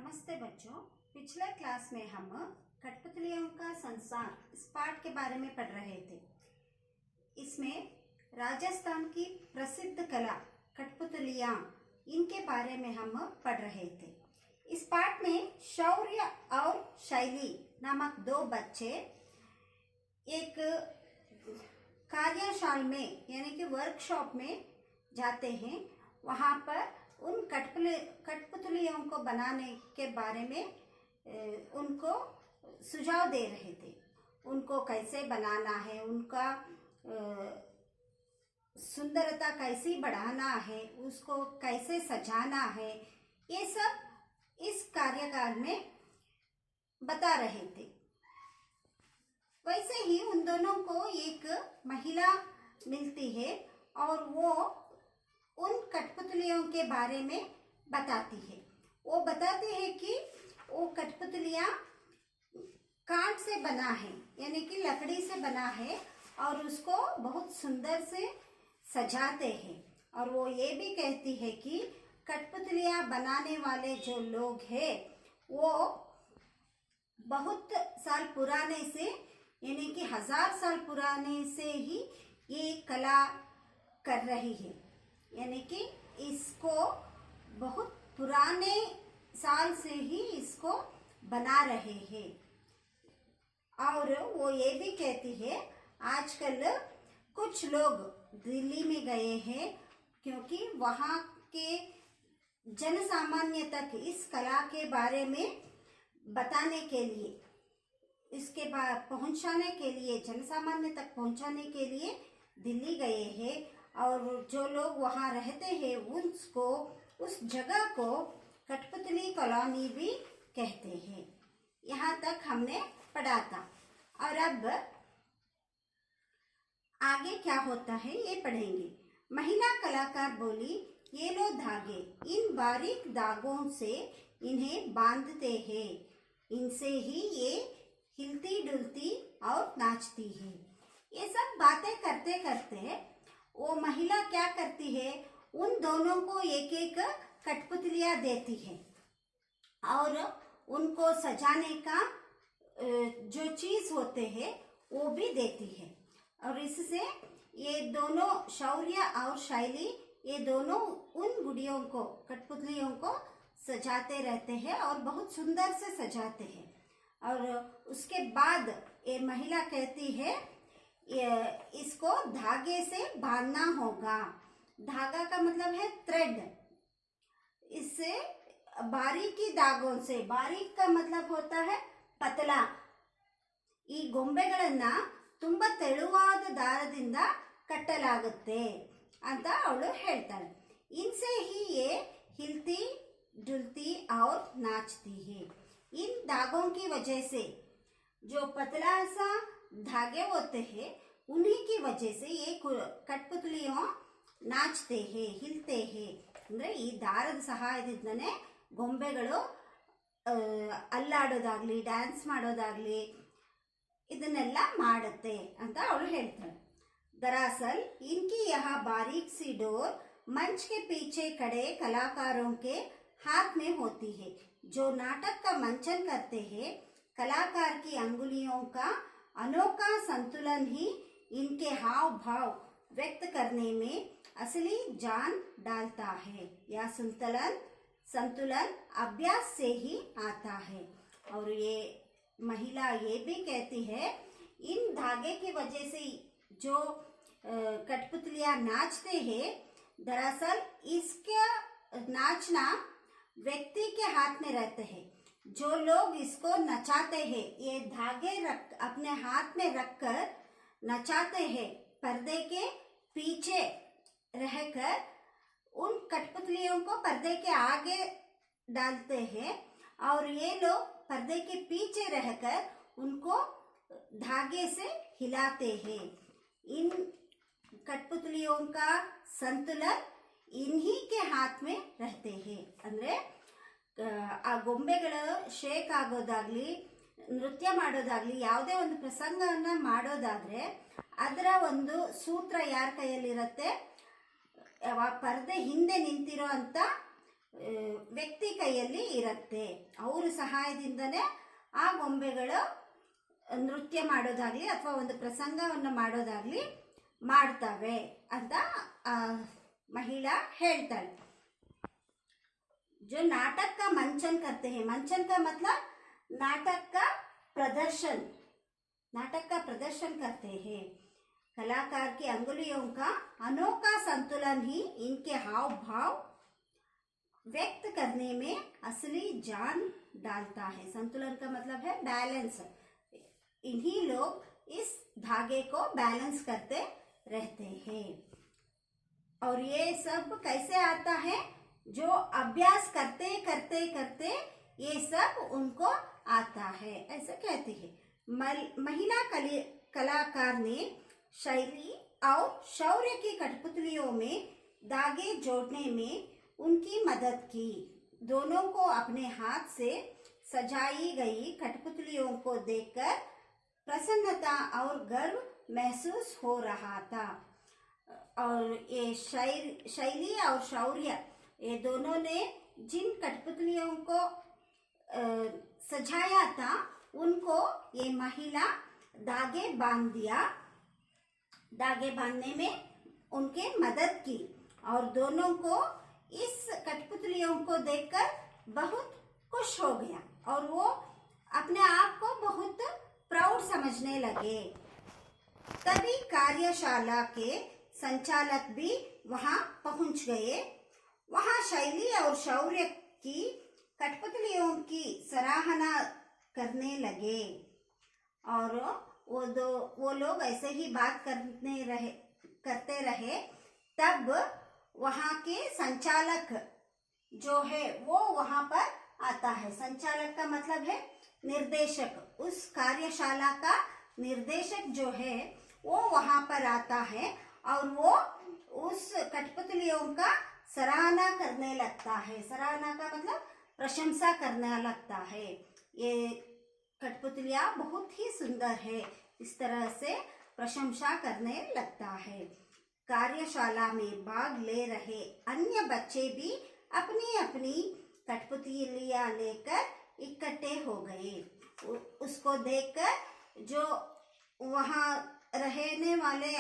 नमस्ते बच्चों। पिछले क्लास में हम कठपुतलियों का संसार इस पाठ के बारे में पढ़ रहे थे। इसमें राजस्थान की प्रसिद्ध कला कठपुतलियां इनके बारे में हम पढ़ रहे थे। इस पाठ में शौर्य और शैली नामक दो बच्चे एक कार्यशाला में यानी कि वर्कशॉप में जाते हैं। वहाँ पर उन कठपुतलियों को बनाने के बारे में उनको सुझाव दे रहे थे। उनको कैसे बनाना है, उनका सुंदरता कैसी बढ़ाना है, उसको कैसे सजाना है, ये सब इस कार्यकाल में बता रहे थे। वैसे ही उन दोनों को एक महिला मिलती है और वो उन कठपुतलियों के बारे में बताती है। वो बताती है कि वो कठपुतलियाँ कांच से बना है यानी कि लकड़ी से बना है और उसको बहुत सुंदर से सजाते हैं। और वो ये भी कहती है कि कठपुतलियाँ बनाने वाले जो लोग हैं वो बहुत साल पुराने से यानी कि 1000 साल पुराने से ही ये कला कर रही है, यानी कि इसको बहुत पुराने साल से ही इसको बना रहे हैं। और वो ये भी कहती है आजकल कुछ लोग दिल्ली में गए हैं क्योंकि वहाँ के जनसामान्य तक इस कला के बारे में बताने के लिए, इसके बाद पहुँचाने के लिए, जनसामान्य तक पहुँचाने के लिए दिल्ली गए हैं। और जो लोग वहाँ रहते हैं उसको, उस जगह को कठपुतली कॉलोनी भी कहते हैं। यहाँ तक हमने पढ़ा था। और अब आगे क्या होता है ये पढ़ेंगे। महिला कलाकार बोली, ये लो धागे, इन बारीक धागों से इन्हें बांधते हैं, इनसे ही ये हिलती डुलती और नाचती है। ये सब बातें करते करते वो महिला क्या करती है, उन दोनों को एक एक कठपुतलियाँ देती है और उनको सजाने का जो चीज़ होते हैं वो भी देती है। और इससे ये दोनों शौर्य और शैली, ये दोनों उन गुड़ियों को, कठपुतलियों को सजाते रहते हैं और बहुत सुंदर से सजाते हैं। और उसके बाद ये महिला कहती है इसको धागे से बांधना होगा। धागा का मतलब है थ्रेड। इससे बारीकी धागों से, बारीक का मतलब होता है पतला, ಈ ಗೊಂಬೆಗಳನ್ನ ತುಂಬಾ ತೆಳುವಾದ ದಾರದಿಂದ ಕಟ್ಟಲಾಗುತ್ತೆ ಅಂತ ಅವಳು ಹೇಳ್ತಾಳೆ। इनसे ही ये हिलती डुलती और नाचती है। इन धागों की वजह से, जो पतला सा धागे होते हैं उन्हीं की वजह से ये कठपुतलियों नाचते हैं, हिलते हैं। ಅಂದರೆ ಈ ದಾರದ ಸಹಾಯದಿಂದನೇ ಗೊಂಬೆಗಳು ಅಲ್ಲಾಡೋದಾಗ್ಲಿ, ಡ್ಯಾನ್ಸ್ ಮಾಡೋದಾಗ್ಲಿ ಇದನ್ನೆಲ್ಲ ಮಾಡುತ್ತೆ ಅಂತ ಅವಳು ಹೇಳ್ತಾಳೆ। दरअसल इनकी यह बारीक सी डोर मंच के पीछे खड़े कलाकारों के हाथ में होती है। जो नाटक का मंचन करते हैं, कलाकार की अंगुलियों का अनोखा संतुलन ही इनके हाव भाव व्यक्त करने में असली जान डालता है। यह संतुलन अभ्यास से ही आता है। और ये महिला ये भी कहती है इन धागे की वजह से जो कठपुतलियाँ नाचते हैं, दरअसल इसका नाचना व्यक्ति के हाथ में रहते हैं। जो लोग इसको नचाते हैं, ये धागे अपने हाथ में रखकर नचाते हैं, पर्दे के पीछे रहकर उन कठपुतलियों को पर्दे के आगे डालते हैं और ये लोग पर्दे के पीछे रहकर उनको धागे से हिलाते हैं। इन कठपुतलियों का संतुलन इन्हीं के हाथ में रहते हैं। ಅಂದರೆ ಆ ಗೊಂಬೆಗಳು ಶೇಕ್ ಆಗೋದಾಗ್ಲಿ, ನೃತ್ಯ ಮಾಡೋದಾಗ್ಲಿ, ಯಾವುದೇ ಒಂದು ಪ್ರಸಂಗವನ್ನು ಮಾಡೋದಾದ್ರೆ ಅದರ ಒಂದು ಸೂತ್ರ ಯಾರ ಕೈಯಲ್ಲಿರುತ್ತೆ, ಪರದೆ ಹಿಂದೆ ನಿಂತಿರೋ ಅಂತ ವ್ಯಕ್ತಿ ಕೈಯಲ್ಲಿ ಇರುತ್ತೆ. ಅವರ ಸಹಾಯದಿಂದನೇ ಆ ಗೊಂಬೆಗಳು ನೃತ್ಯ ಮಾಡೋದಾಗ್ಲಿ ಅಥವಾ ಒಂದು ಪ್ರಸಂಗವನ್ನು ಮಾಡೋದಾಗ್ಲಿ ಮಾಡ್ತವೆ ಅಂತ महिला ಹೇಳ್ತಾಳೆ. जो नाटक का मंचन करते हैं, मंचन का मतलब नाटक का प्रदर्शन, नाटक का प्रदर्शन करते हैं. कलाकार की अंगुलियों का अनोखा संतुलन ही इनके हाव भाव व्यक्त करने में असली जान डालता है. संतुलन का मतलब है बैलेंस. इन्हीं लोग इस धागे को बैलेंस करते रहते हैं. और ये सब कैसे आता है? जो अभ्यास करते करते करते ये सब उनको आता है, ऐसे कहते हैं. महिला कलाकार ने शैली और शौर्य की कठपुतलियों में धागे जोड़ने में उनकी मदद की. दोनों को अपने हाथ से सजाई गई कठपुतलियों को देखकर प्रसन्नता और गर्व महसूस हो रहा था. और ये शैली और शौर्य, ये दोनों ने जिन कठपुतलियों को सजाया था उनको ये महिला धागे बांध दिया, धागे बांधने में उनके मदद की. और दोनों को इस कठपुतलियों को देखकर बहुत खुश हो गया और वो अपने आप को बहुत प्राउड समझने लगे. तभी कार्यशाला के संचालक भी वहां पहुंच गए. वहां शैली और शौर्य की कठपुतलियों की सराहना करने लगे. और वो लोग ऐसे ही बात करते रहे. तब वहां के संचालक जो है वो वहां पर आता है. संचालक का मतलब है निर्देशक. उस कार्यशाला का निर्देशक जो है वो वहां पर आता है और वो उस कठपुतलियों का सराहना करने लगता है. सराहना का मतलब प्रशंसा करने लगता है. ये कठपुतलियां बहुत ही सुंदर है, इस तरह से प्रशंसा करने लगता है. कार्यशाला में भाग ले रहे अन्य बच्चे भी अपनी अपनी कठपुतलियां लेकर इकट्ठे हो गए. उसको देखकर जो वहाँ रहने वाले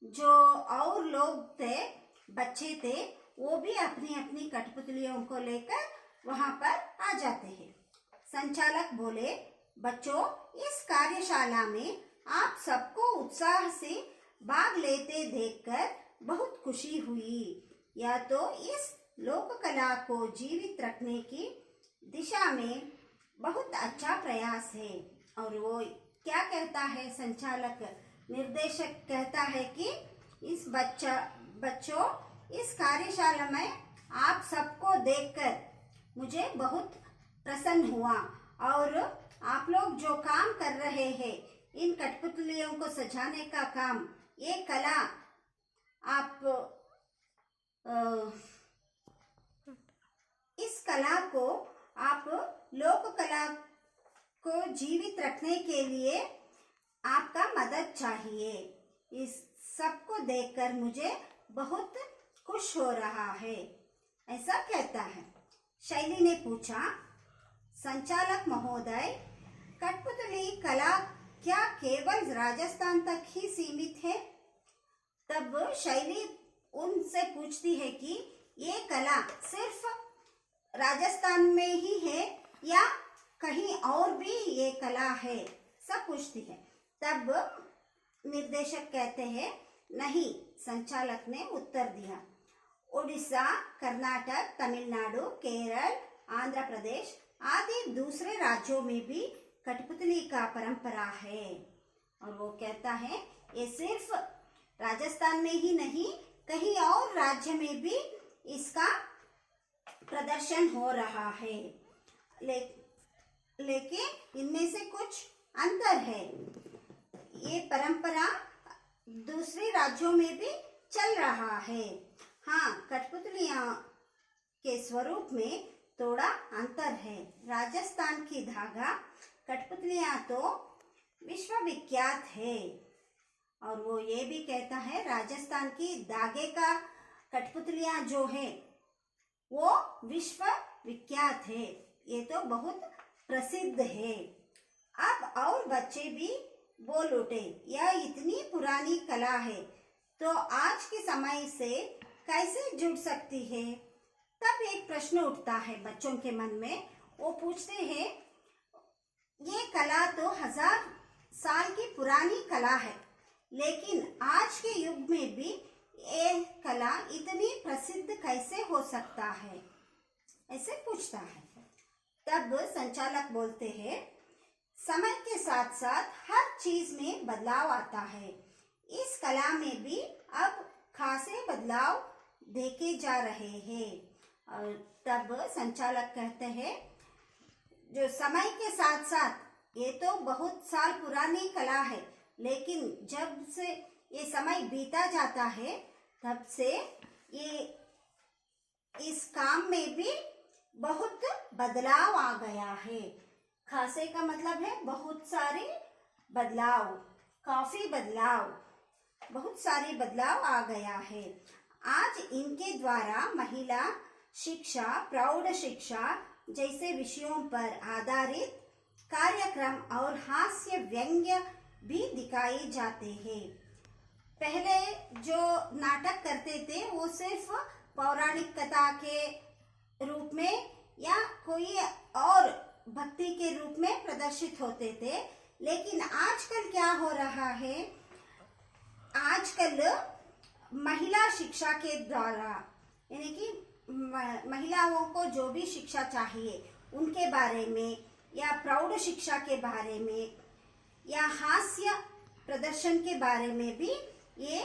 जो और लोग थे, बच्चे थे, वो भी अपनी अपनी कठपुतलियों को लेकर वहां पर आ जाते हैं. संचालक बोले, बच्चों, इस कार्यशाला में आप सबको उत्साह से भाग लेते देखकर बहुत खुशी हुई. या तो इस लोक कला को जीवित रखने की दिशा में बहुत अच्छा प्रयास है. और वो क्या कहता है? संचालक निर्देशक कहता है कि इस बच्चों, इस कार्यशाला में आप सबको देखकर मुझे बहुत प्रसन्न हुआ. और आप लोग जो काम कर रहे हैं, इन कठपुतलियों को सजाने का काम, ये कला आप इस कला को आप लोक कला को जीवित रखने के लिए आपका मदद चाहिए. इस सबको देखकर मुझे बहुत खुश हो रहा है, ऐसा कहता है. शैली ने पूछा, संचालक महोदय, कठपुतली कला क्या केवल राजस्थान तक ही सीमित है? तब शैली उनसे पूछती है कि ये कला सिर्फ राजस्थान में ही है या कहीं और भी ये कला है, सब पूछती है. तब निर्देशक कहते हैं, नहीं. संचालक ने उत्तर दिया, उड़ीसा, कर्नाटक, तमिलनाडु, केरल, आंध्र प्रदेश आदि दूसरे राज्यों में भी कठपुतली का परंपरा है. और वो कहता है, ये सिर्फ राजस्थान में ही नहीं, कहीं और राज्य में भी इसका प्रदर्शन हो रहा है. लेकिन इनमें से कुछ अंतर है. ये परंपरा दूसरे राज्यों में भी चल रहा है. हाँ, कठपुतलियां के स्वरूप में थोड़ा अंतर है. राजस्थान की धागा कठपुतलियां तो विश्वविख्यात है. और वो ये भी कहता है, राजस्थान की धागे का कठपुतलियां जो है वो विश्व विख्यात है, ये तो बहुत प्रसिद्ध है। अब और बच्चे भी बोल उठे, यह इतनी पुरानी कला है तो आज के समय से कैसे जुड़ सकती है। तब एक प्रश्न उठता है बच्चों के मन में। वो पूछते हैं, ये कला तो 1000 साल की पुरानी कला है, लेकिन आज के युग में भी ये कला इतनी प्रसिद्ध कैसे हो सकता है, ऐसे पूछता है। तब संचालक बोलते हैं, समय के साथ साथ हर चीज में बदलाव आता है। इस कला में भी अब खासे बदलाव देखे जा रहे हैं। और तब संचालक कहते हैं, जो समय के साथ साथ ये तो बहुत साल पुरानी कला है, लेकिन जब से ये समय बीता जाता है तब से ये इस काम में भी बहुत बदलाव आ गया है। खासे का मतलब है बहुत सारे बदलाव, काफी बदलाव, बहुत सारे बदलाव आ गया है। आज इनके द्वारा महिला शिक्षा, प्रौढ़ शिक्षा जैसे विषयों पर आधारित कार्यक्रम और हास्य व्यंग्य भी दिखाए जाते हैं। पहले जो नाटक करते थे वो सिर्फ पौराणिक कथा के रूप में या कोई और भक्ति के रूप में प्रदर्शित होते थे, लेकिन आजकल क्या हो रहा है, आजकल महिला शिक्षा के द्वारा, यानी कि महिलाओं को जो भी शिक्षा चाहिए उनके बारे में, या प्रौढ़ शिक्षा के बारे में, या हास्य प्रदर्शन के बारे में भी ये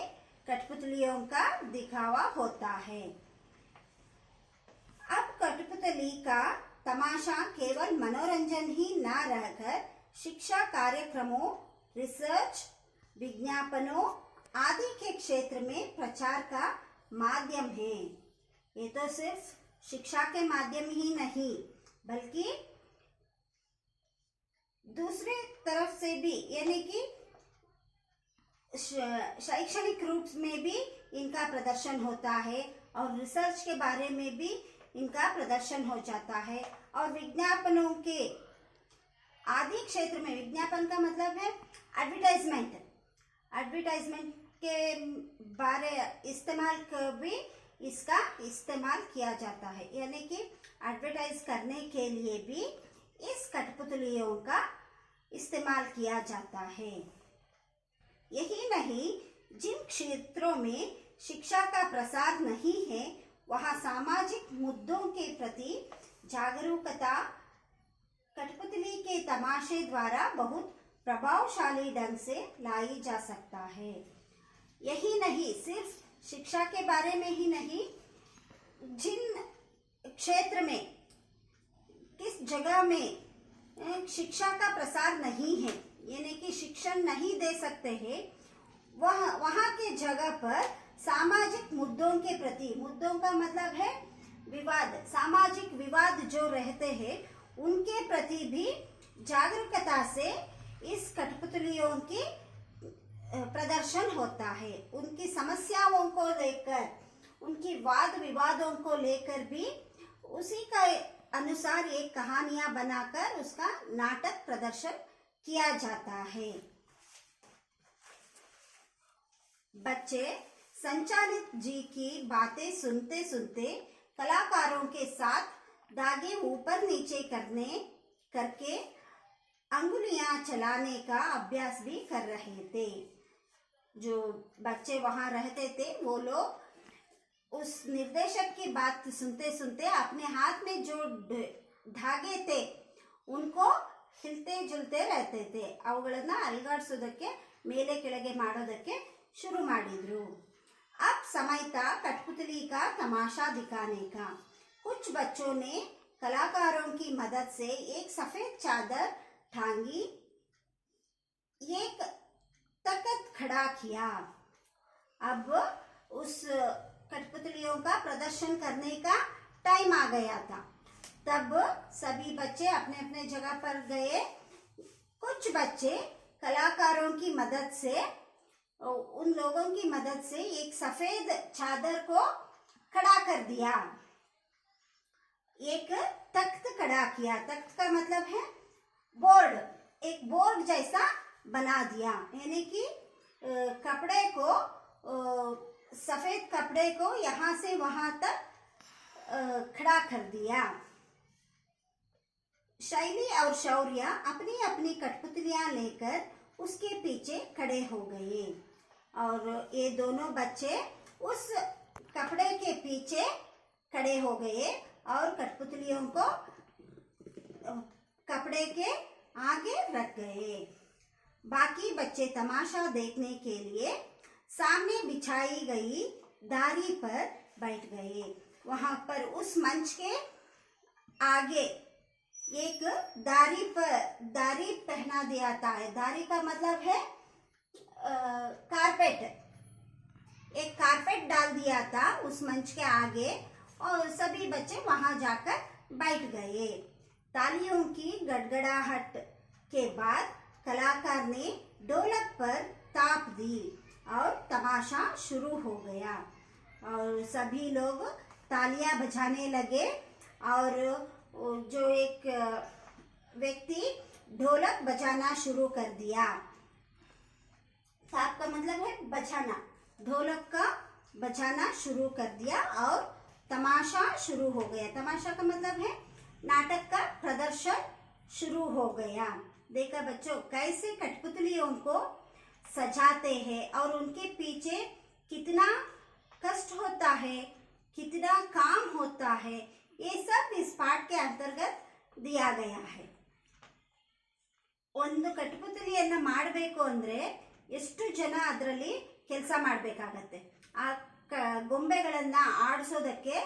कठपुतलियों का दिखावा होता है। अब कठपुतली का तमाशा केवल मनोरंजन ही न रहकर शिक्षा कार्यक्रमों, रिसर्च, विज्ञापनों आदि के क्षेत्र में प्रचार का माध्यम है। ये तो सिर्फ शिक्षा के माध्यम ही नहीं, बल्कि दूसरे तरफ से भी, यानी कि शैक्षणिक रूप में भी इनका प्रदर्शन होता है, और रिसर्च के बारे में भी इनका प्रदर्शन हो जाता है, और विज्ञापनों के आदि क्षेत्र में, विज्ञापन का मतलब है एडवर्टाइजमेंट, एडवर्टाइजमेंट के बारे इस्तेमाल भी इसका इस्तेमाल किया जाता है, यानी कि एडवर्टाइज करने के लिए भी इस कठपुतलियों का इस्तेमाल किया जाता है। यही नहीं, जिन क्षेत्रों में शिक्षा का प्रसार नहीं है वहाँ सामाजिक मुद्दों के प्रति जागरूकता कठपुतली के तमाशे द्वारा बहुत प्रभावशाली ढंग से लाई जा सकता है। यही नहीं, सिर्फ शिक्षा के बारे में ही नहीं, जिन क्षेत्र में, किस जगह में शिक्षा का प्रसार नहीं है, यानी कि शिक्षण नहीं दे सकते हैं, वहाँ के जगह पर सामाजिक मुद्दों के प्रति, मुद्दों का मतलब है विवाद, सामाजिक विवाद जो रहते हैं उनके प्रति भी जागरूकता से इस कठपुतलियों की प्रदर्शन होता है। उनकी समस्याओं को लेकर, उनकी वाद विवादों को लेकर भी उसी का अनुसार एक कहानियां बनाकर उसका नाटक प्रदर्शन किया जाता है। बच्चे संचालित जी की बातें सुनते सुनते कलाकारों के साथ धागे ऊपर नीचे करके अंगुलियां चलाने का अभ्यास भी कर रहे थे। जो बच्चे वहां रहते थे वो लोग उस निर्देशक की बात सुनते सुनते अपने हाथ में जो धागे थे उनको हिलते जुलते रहते थे, ಅವುಗಳನ್ನು ಅಲುಗಾಡಿಸೋದಕ್ಕೆ ಮೇಲೆ ಕೆಳಗೆ ಮಾಡೋದಕ್ಕೆ शुरू ಮಾಡಿದ್ರು। अब समय था कठपुतली का तमाशा दिखाने का। कुछ बच्चों ने कलाकारों की मदद से एक सफेद चादर टांगी, एक तख्त खड़ा किया। अब उस कठपुतलियों का प्रदर्शन करने का टाइम आ गया था। तब सभी बच्चे अपने अपने जगह पर गए। कुछ बच्चे कलाकारों की मदद से, उन लोगों की मदद से एक सफेद चादर को खड़ा कर दिया। एक तख्त खड़ा किया। तख्त का मतलब है बोर्ड, एक बोर्ड जैसा बना दिया, यानी कि कपड़े को, सफेद कपड़े को यहाँ से वहां तक खड़ा कर दिया। शैली और शौर्य अपनी अपनी कठपुतलियां लेकर उसके पीछे खड़े हो गए और ये दोनों बच्चे उस कपड़े के पीछे खड़े हो गए और कठपुतलियों को कपड़े के आगे रख गए। बाकी बच्चे तमाशा देखने के लिए सामने बिछाई गई दारी पर बैठ गए। वहां पर उस मंच के आगे एक दारी पहना दिया था। दारी का मतलब है कारपेट। एक कारपेट डाल दिया था उस मंच के आगे और सभी बच्चे वहां जाकर बैठ गए। तालियों की गड़गड़ाहट के बाद कलाकार ने ढोलक पर ताप दी और तमाशा शुरू हो गया और सभी लोग तालियां बजाने लगे और जो एक व्यक्ति ढोलक बजाना शुरू कर दिया। ताप का मतलब है बजाना, ढोलक का बजाना शुरू कर दिया और तमाशा शुरू हो गया। तमाशा का मतलब है नाटक का प्रदर्शन शुरू हो गया। देखा बच्चों कैसे कठपुतलियों को सजाते हैं और उनके पीछे कितना कष्ट होता है, कितना काम होता है, ये सब इस पाठ के अंतर्गत दिया गया है। ಒಂದು ಕಠಪುತಲಿಯನ್ನ ಮಾಡಬೇಕು ಅಂದ್ರೆ ಎಷ್ಟು ಜನ ಅದರಲ್ಲಿ ಕೆಲಸ ಮಾಡಬೇಕಾಗತ್ತೆ। ಆ ಗೊಂಬೆಗಳನ್ನ ಆಡಿಸೋದಕ್ಕೆ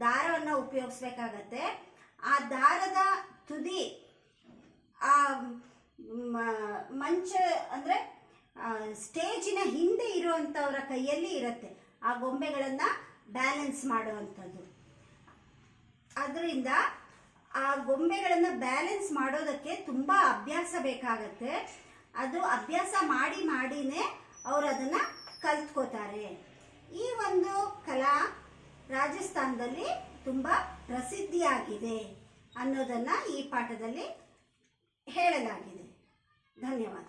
ದಾರವನ್ನ ಉಪಯೋಗಿಸಬೇಕಾಗತ್ತೆ। ಆ ದಾರದ ತುದಿ ಆ ಮಂಚ ಅಂದ್ರೆ ಸ್ಟೇಜಿನ ಹಿಂದೆ ಇರುವಂತವರ ಕೈಯಲ್ಲಿ ಇರುತ್ತೆ ಆ ಗೊಂಬೆಗಳನ್ನ ಬ್ಯಾಲೆನ್ಸ್ ಮಾಡುವಂಥದ್ದು। ಅದರಿಂದ ಆ ಗೊಂಬೆಗಳನ್ನ ಬ್ಯಾಲೆನ್ಸ್ ಮಾಡೋದಕ್ಕೆ ತುಂಬಾ ಅಭ್ಯಾಸ ಬೇಕಾಗತ್ತೆ। ಅದು ಅಭ್ಯಾಸ ಮಾಡಿನೇ ಅವರು ಅದನ್ನ ಕಲ್ತ್ಕೋತಾರೆ। ಈ ಒಂದು ಕಲಾ ರಾಜಸ್ಥಾನದಲ್ಲಿ ತುಂಬಾ ಪ್ರಸಿದ್ಧಿಯಾಗಿದೆ ಅನ್ನೋದನ್ನ ಈ ಪಾಠದಲ್ಲಿ ಹೇಳಲಾಗಿದೆ। ಧನ್ಯವಾದ।